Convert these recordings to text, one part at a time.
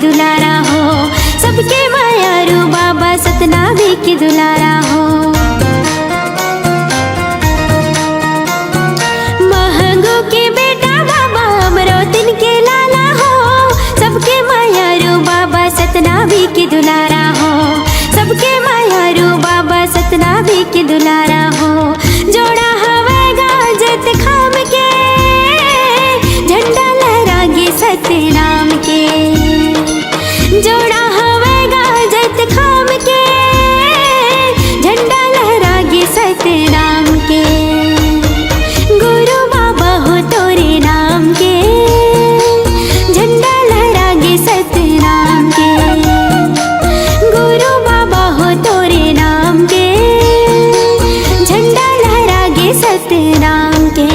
दुलारा हो, सबके मायारू बाबा सतनामी के दुलारा हो। महंगो के बेटा बाबा अमरोतिन के लाला हो, सबके मायारू बाबा सतनामी के दुलारा हो, सबके मायारू बाबा सतनामी के दुलारा हो। जोड़ा हवेगा जत खाम के, झंडा लहरागे सतनाम के। जोड़ा हवेगा जत खाम के, झंडा लहरागे सतनाम के। गुरु बाबा हो तोरे नाम के, झंडा लहरागे सतनाम के। गुरु बाबा हो तोरे नाम के, झंडा लहरागे सतनाम के।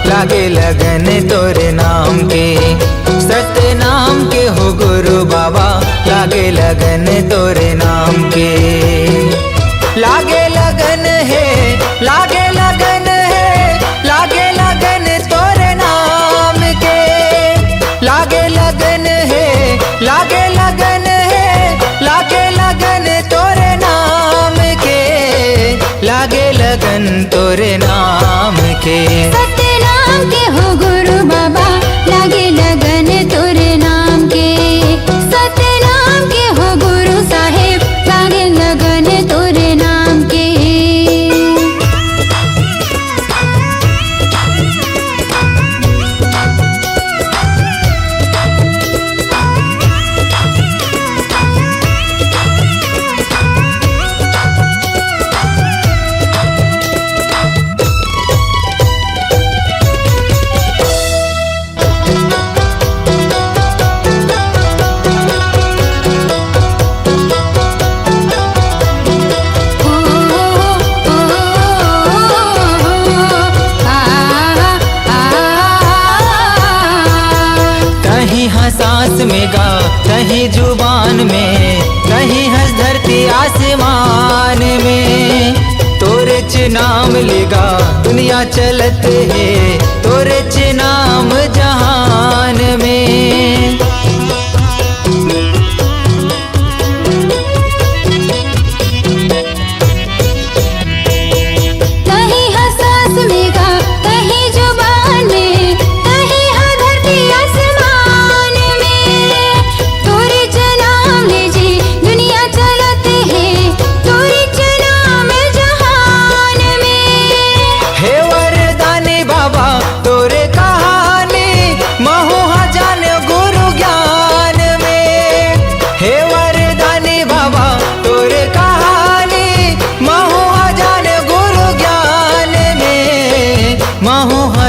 लागे लगन तोरे नाम के, सतनाम के हो गुरु बाबा लागे लगन तोरे नाम के। लागे लगन है, लागे लगन है, लागे लगन तोरे नाम के। लागे लगन है, लागे लगन है, लागे लगन तोरे नाम के। लागे लगन तोरे नाम के। सतनाम के हो गुरु बाबा लागे लगन तोरे नाम के। सतनाम के हो गुरु साहेब लागे लगन तोरे नाम के। हाँ सांस में गा, कहीं जुबान में, कहीं हंस धरती आसमान में। तोरे च नाम लेगा दुनिया चलत है, तोरे च नाम जहान में।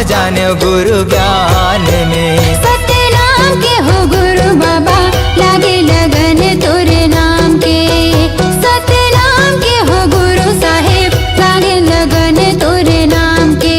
जाने गुरु ज्ञान में। सत्य नाम के हो गुरु बाबा, लागे लगन तोरे नाम के। सत्य नाम के हो गुरु साहेब, लागे लगन तोरे नाम के।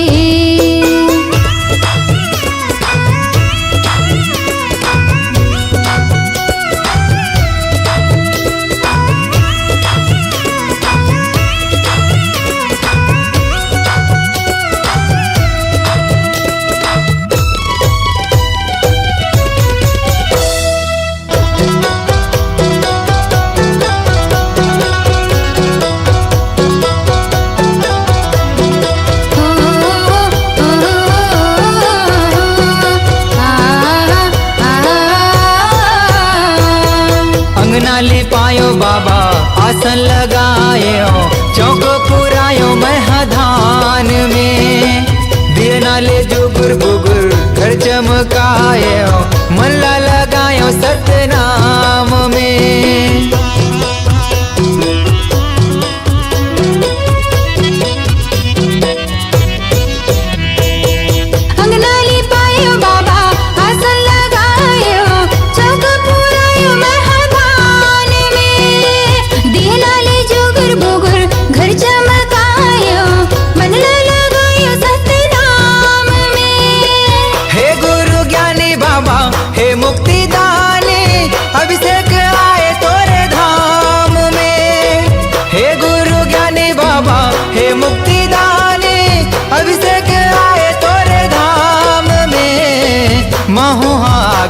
लिपायो बाबा आसन लगायो, चौक पुरायो महधान में। दिए नाले जुगुर बुगुर घर चमकायो, मन ला लगायो सतनाम में।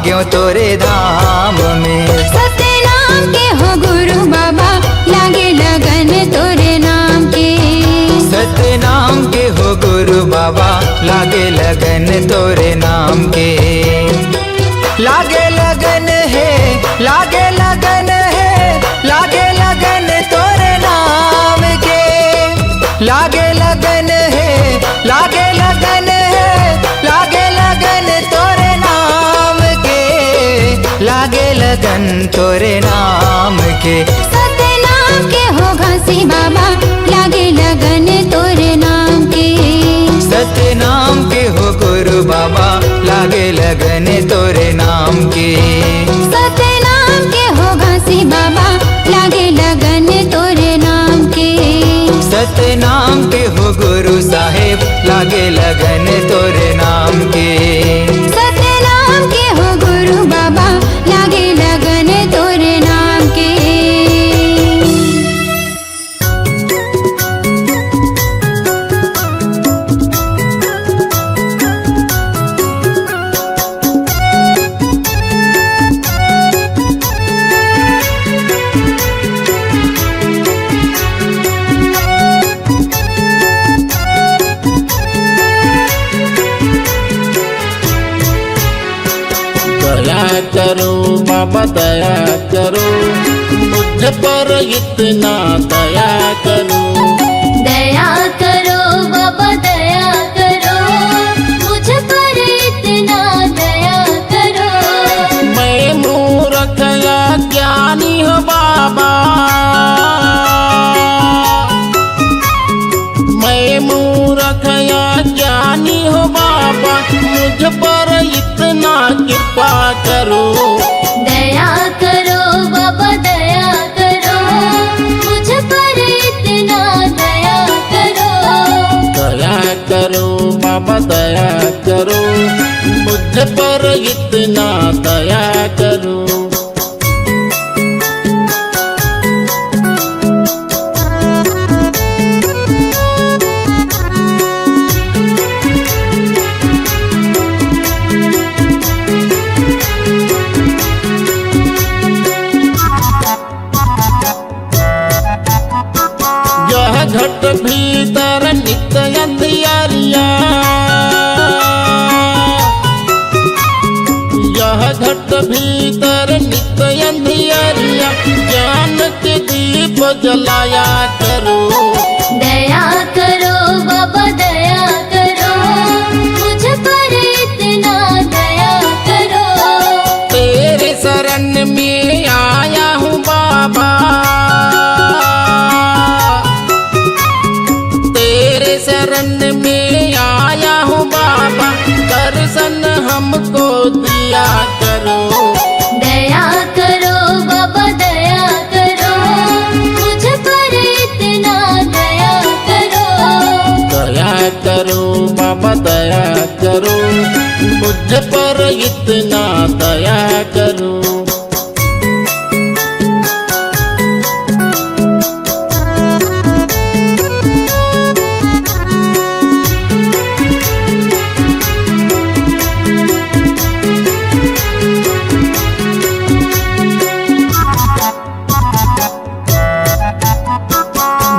गयो तोरे धाम में। सत्य नाम के हो गुरु बाबा, लागे लगन तोरे नाम के। सत्य नाम के हो गुरु बाबा, लागे लगन तोरे नाम के। लागे लगन है, लागे लगन है, लागे लगन तोरे नाम के। लागे लगन है, लागे लगन है, लागे लगन तोरे नाम के। लागे लगन तोरे नाम के। सत्य नाम के हो घासी बाबा, लागे लगन तोरे नाम के। सत्य नाम के हो गुरु बाबा, लागे लगन तोरे नाम के। सत्य नाम के हो घासी बाबा, लागे लगन तोरे नाम के। सत्य नाम के हो गुरु साहेब, लागे लगन तोरे नाम के। सत्य नाम के हो गुरु बाबा, लागे लगन तोरे नाम के। दया करो बाबा दया करो, मुझ पर इतना दया करो। दया करो बाबा दया करो, मुझ पर इतना दया करो। मैं मूर्ख या ज्ञानी हो बाबा, मैं मूर्ख या ज्ञानी हो बाबा, मुझ पर इतना कृपा करो। दया करो बाबा दया करो, मुझ पर इतना दया करो। दया करो पर इतना दया करो। यह घट भीतर नित्य अंधियारिया, यह घट भीतर नित्य अंधियारिया, ज्ञान के दीप जलाया करो। दया करो बाबा दया करो, मुझ पर इतना दया करो। तेरे शरण में आया हूँ बाबा, तेरे शरण में आया हूँ बाबा, दर्शन हमको दिया करो। दया करो बाबा दया करो, मुझ पर इतना दया करो। दया करो बाबा दया करो, मुझ पर इतना दया करो।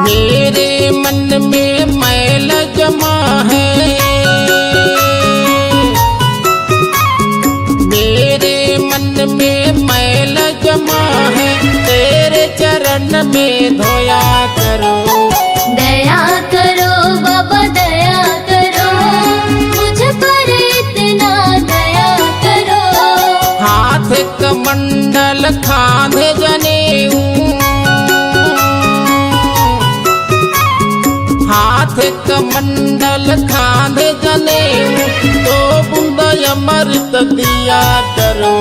मेरे मन में मैल जमा है, मेरे मन में मैल जमा है, तेरे चरण में धोया करो। दया करो बाबा दया करो, मुझ पर इतना दया करो। हाथ कमंडल खांधे जनेऊ, हाथ कमंडल खांधे जनेऊ, तो बूंद अमृत दिया करो।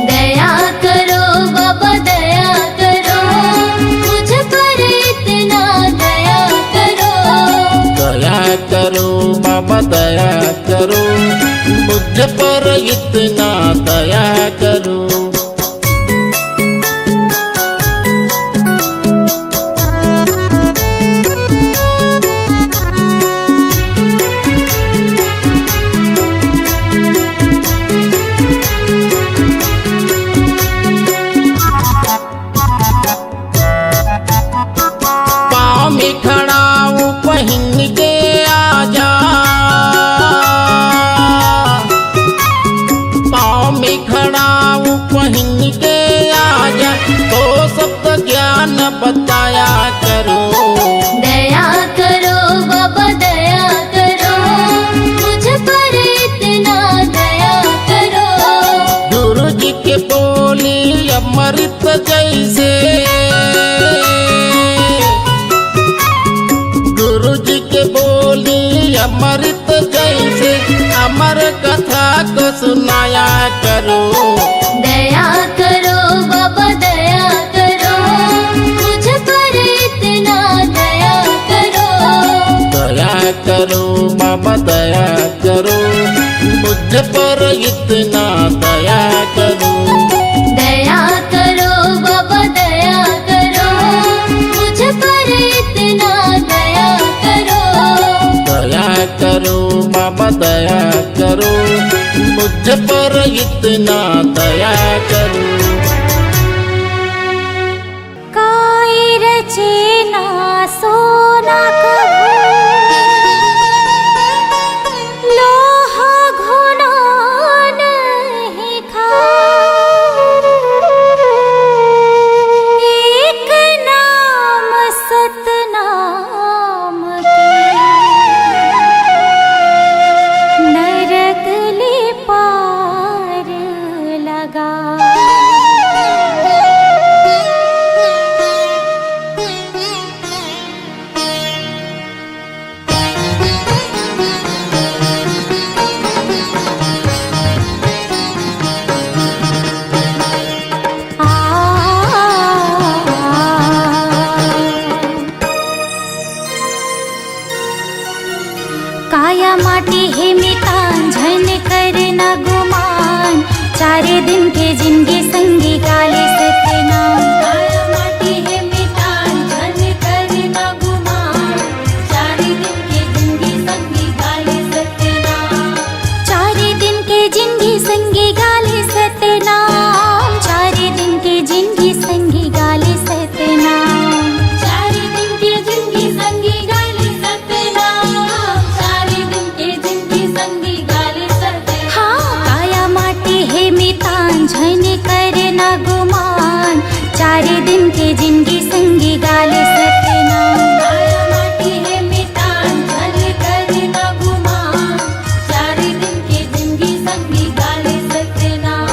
दया करो बाबा दया करो, मुझ पर इतना दया करो। दया करो बाबा दया करो, मुझ पर इतना दया करो। पाँव में खड़ा हूँ पहन के आजा, पाँव में खड़ा हूँ पहन के आजा, तो सब ज्ञान बताया करो। दया करो बाबा दया करो, मुझ पर इतना दया करो। गुरु जी के बोली अमृत जैसे, गुरु जी के बोली अमृत जैसे, अमर कथा को सुनाया करो। दया करो बाबा दया करो, मुझ पर इतना दया करो। दया करो बाबा दया करो, मुझ पर इतना दया करो। दया करो बाबा दया करो, मुझ पर इतना दया करो। दया करो बाबा दया करो, मुझ पर इतना दया करो। काई रचे ना सोना कभू, लोहा घुना नहीं खाए। एक नाम सतनाम के, नरक ले पार लगा। चारे दिन के जिंदगी संगी गाले सतनाम। काया माटी है मितान धन करना गुमान, चारे दिन के जिंदगी संगी गाले सतनाम। चारे दिन के जिंदगी संगी गाले सतनाम, चारे दिन के जिंदगी संगी गाले सतनाम। चारे दिन के जिंदगी संगी गाले सतनाम, चारे दिन के जिंदगी संगी गाले सतनाम। हाँ काया माटी है मितान झन करना गुमान, चारे दिन के जिंदगी संगी गाले सतनाम। काया माटी है मितान झन करना गुमान, चारे दिन के जिंदगी संगी गाले सतनाम।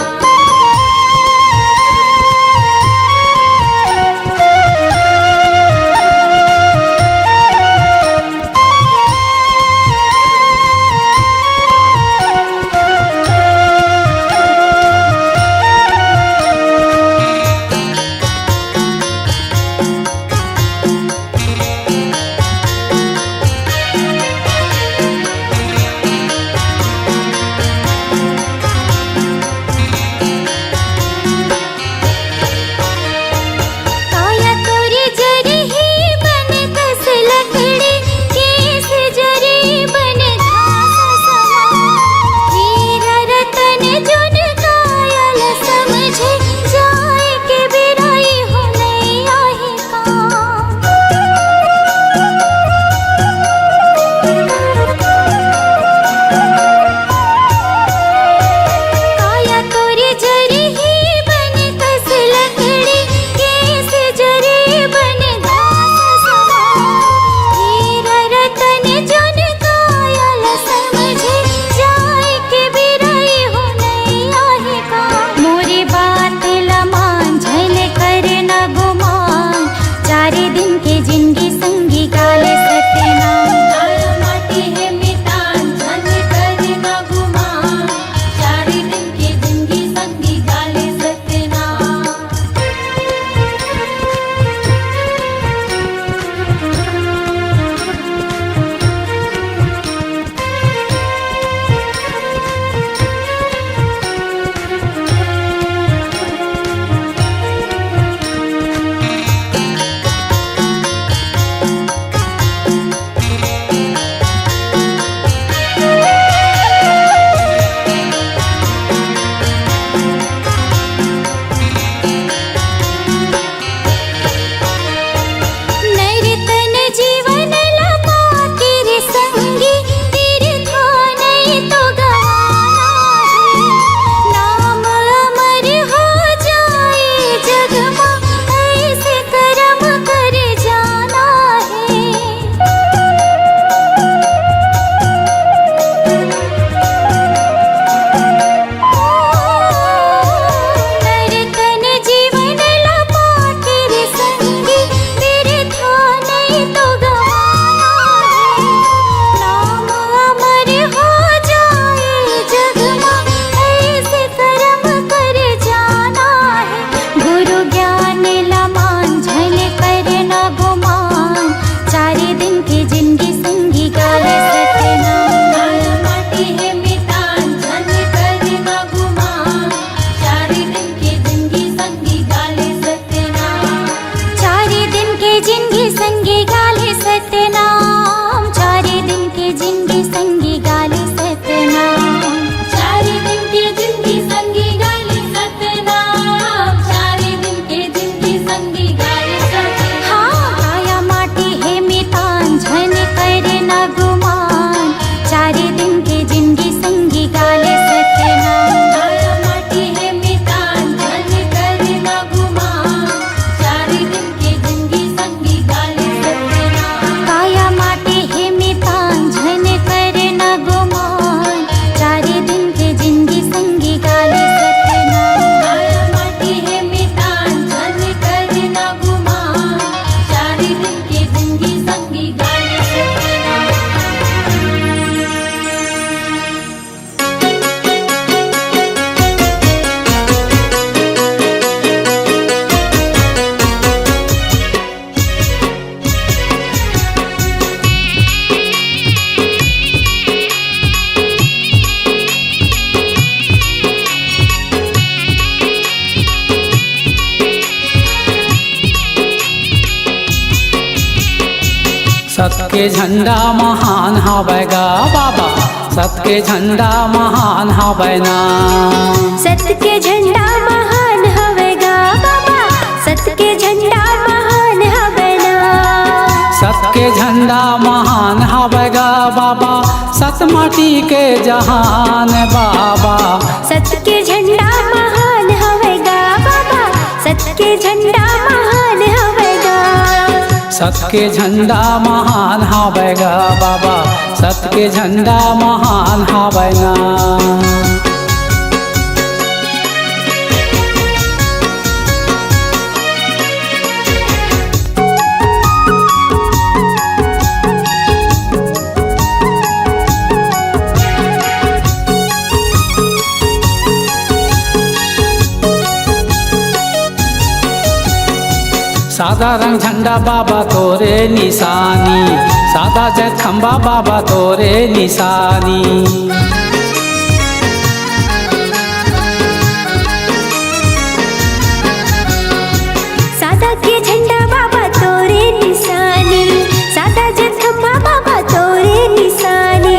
के झंडा महान हवैगा बाबा, सत के झंडा महान हवैना। सत के झंडा महान हवेगा बाबा, सत के झंडा महान हवेना। सत के झंडा महान हवैगा बाबा, सत माटी के जहान बाबा। सत के झंडा महान हवेगा बाबा, सत के झंडा महान हवेगा। सत के झंडा महान हवैगा बाबा, सत के झंडा महान हवैना। सादा रंग झंडा बाबा तोरे निशानी, सादा जट खंबा बाबा तोरे निशानी। सादा के झंडा बाबा तोरे निशानी, सादा जट खंबा बाबा तोरे निशानी।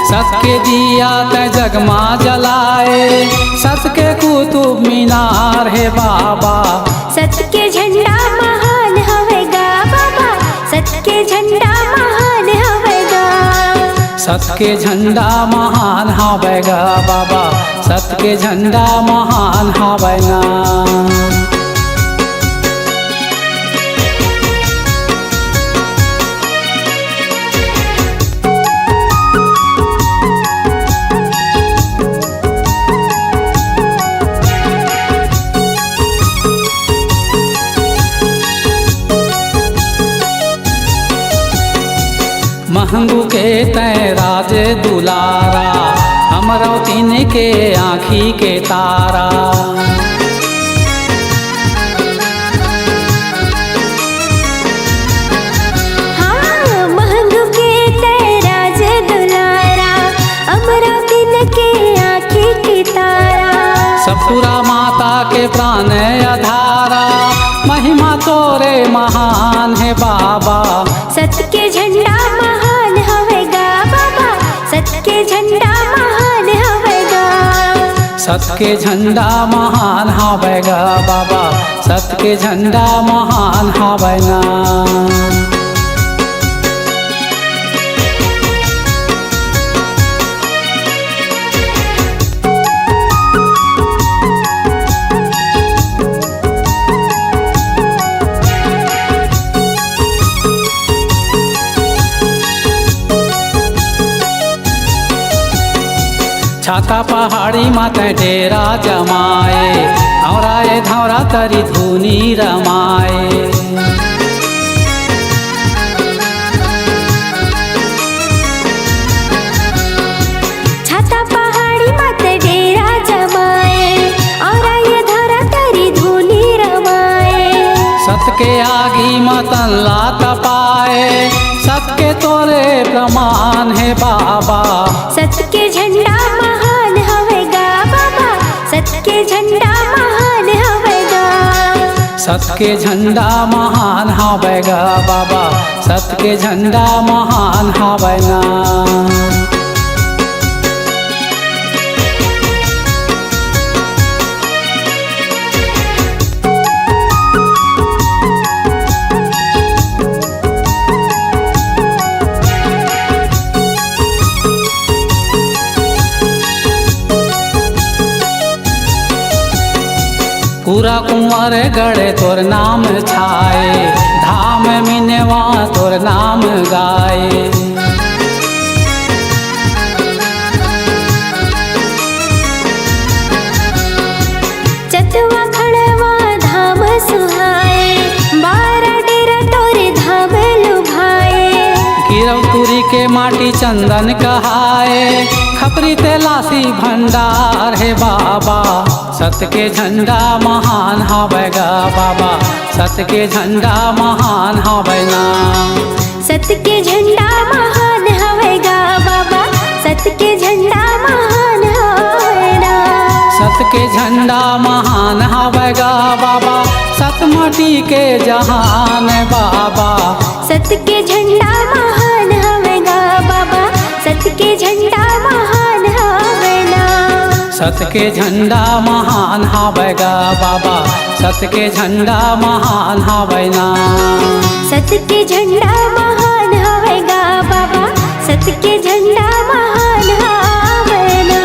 सत के दिया तै जगमा जलाए, सत के कुतुब मीनार है बाबा। सत के झंडा महान हवेगा बाबा, सत के झंडा महान हवेगा। सत के झंडा महान हवैगा बाबा, सत के झंडा महान हवैना। महंगू के तै राज दुलारा, अमरावतीन के आँखी के तारा। हाँ महंगू के तै राज दुलारा, अमरावतीन के आँखी के तारा। सतपुरा माता के प्राण आधारा, महिमा तोरे महान है बाबा। सत के झंडा महान हवेगा बाबा, सत के झंडा महान हवेगा। सत के झंडा महान हवैगा बाबा, सत के झंडा महान हवैना। छाता पहाड़ी माते डेरा जमाए, औराए धौरा तरी धुनी रमाए। छाता पहाड़ी माते डेरा जमाए, औराए धौरा तरी धुनी रमाए। सत के आगी मतन ला तपाए, सत के तोरे प्रमाण है बाबा। सत के झंडा महान हवेगा बाबा, सत के झंडा महान हवेगा। सत के झंडा महान हवैगा बाबा, सत के झंडा महान हवैना। पूरा कुंवर गढ़े तोर नाम छाए, धाम मिनवा तोर नाम गाए। चतवा खड़वा धाम सुहाए, बारा डेरा तोरे धाम लुभाए। गिरवपुरी के माटी चंदन कहाए, खपरी तेलासी भंडार है बाबा। सत के झंडा महान हवैगा बाबा, सत के झंडा महान हवैना। सत के झंडा महान हवेगा बाबा, सत के झंडा महान हवेगा। सत के झंडा महान हवैगा बाबा, सत माटी के जहान बाबा। सत के झंडा महान हवेगा बाबा, सत के झंडा महान हवेना। सत के झंडा महान हवेगा बाबा, सत के झंडा महान हवेना। सत के झंडा महान हवेगा बाबा, सत के झंडा महान हवेना।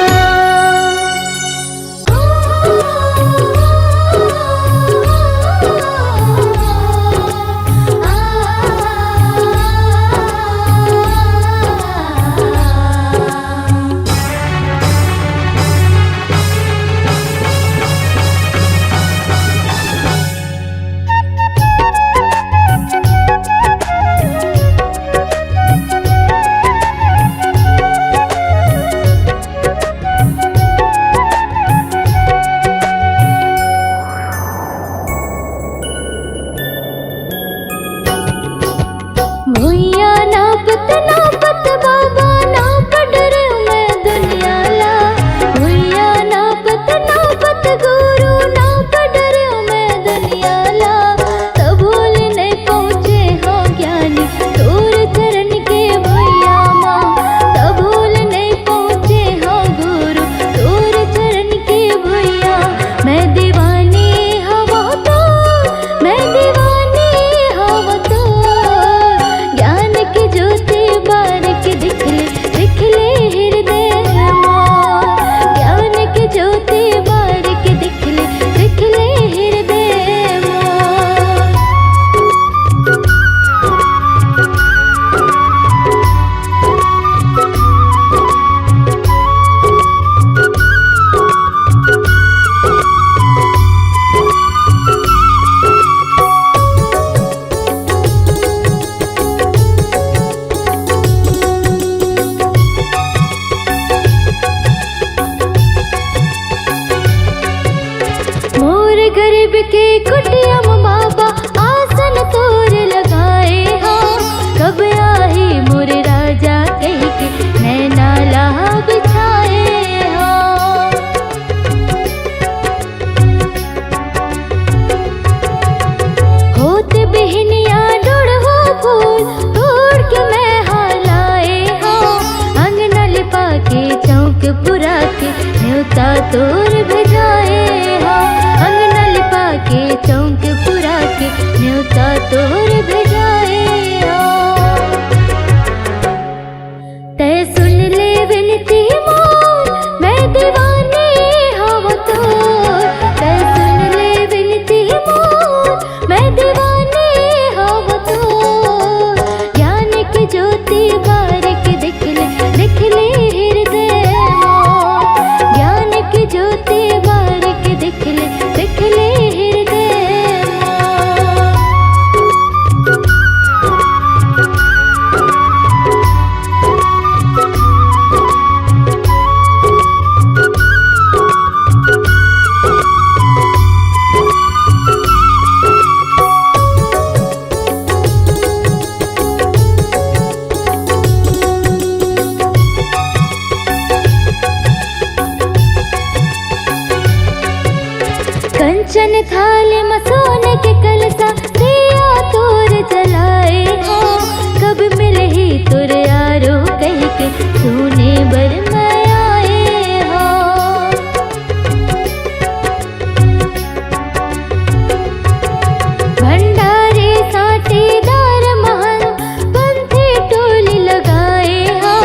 भुइया नापत नापत बाबा नाप डरे मैं दुनिया ला। भुइया नापत नापत गुरु नाप डरे मैं दुनिया ला। तबूल नहीं पहुँचे हो ज्ञानी दूर चरण के भुइया माँ। तबूल नहीं पहुँचे हो गुरु दूर चरण के भुइया। मैं दीवानी हवा तो, मैं दीवानी हवा तो। ज्ञान की ज्योति बार के दिख ले हृदय मोर। ज्ञान की ज्योति बार के दिख ले हृदय मोर। मोर गरीब के कुटिया में बाबा आसन तोर लगाए हो। कब आई मोर राजा कह के नैना लाह बिछाए हो। होत बिहनिया डुड़ हो फूल तोड़ के मैं हालाए हो। अंगना लिपा के चौक पुरा के न्योता तोर भेजाए हो। अंगना लिपा के चौक पुरा के न्योता तोर भेजाए हो। तै सुन ले विनती मोर, मैं दीवानी हवा तोर। तै सुन ले विनती मोर, मैं दीवानी हवा तोर। ज्ञान की ज्योति बार के दिख ले हृदय मोर। ज्ञान की ज्योति बार के दिख ले हृदय मोर। कंचन थाल में सोने के कलसा दिया तोर जलाए हो। कब मिले ही तुर यारो कह के सोने बर मैं आए हो। भंडारे साटीदार महान पंथी टोली लगाए हो।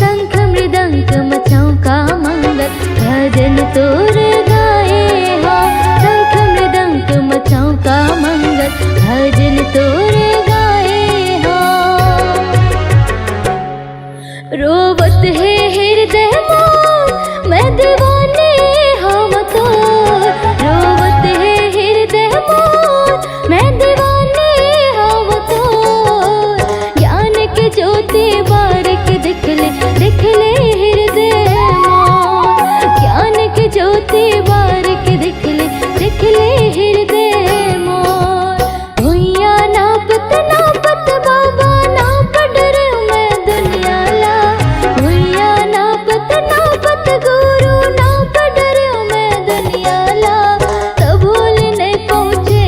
शंख मृदंग मचाऊ का मंगल भजन तोर गाए हो। शंख मृदंग मचाऊ का मंगल भजन तोर गाए हो। रोवत है हृदय मोर, मैं दीवानी हम तोर। रोवत है हृदय मोर, मैं दीवानी हम तोर। ज्ञान की ज्योति बार के दिख ले हृदय मोर। ज्ञान की ज्योति बार के दिख ले हृदय मोर। भुइया नापत नापत बाबा नाप डरे मैं दुनिया ला। भुइया नापत नापत गुरु नाप डरे मैं दुनिया ला। तबूल नहीं पहुँचे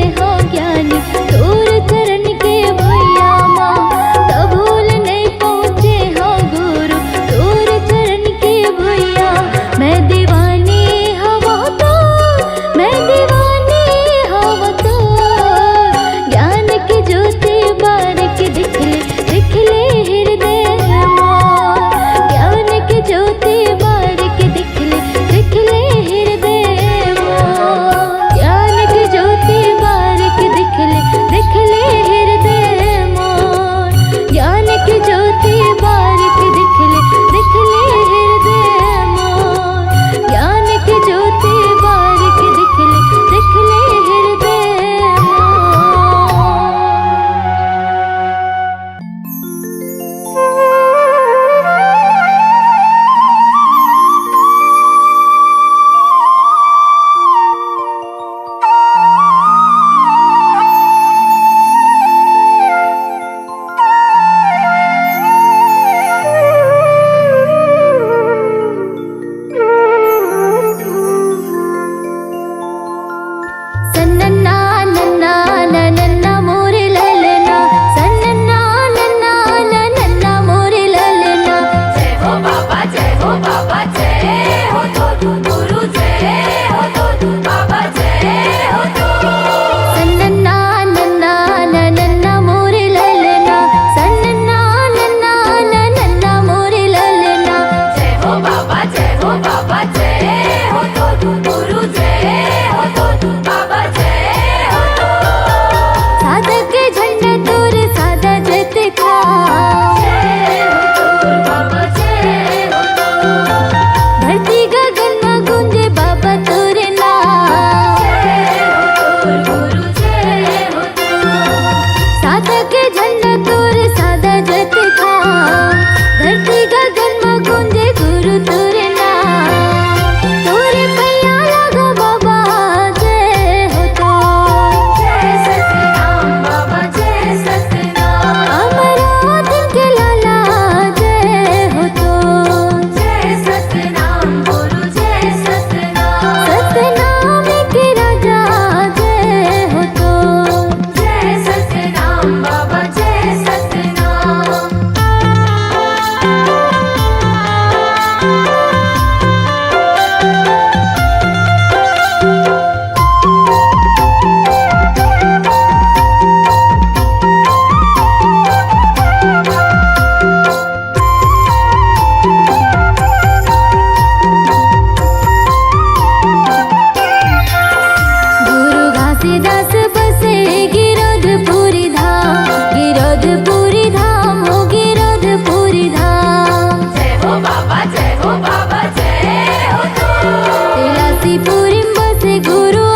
से गुरु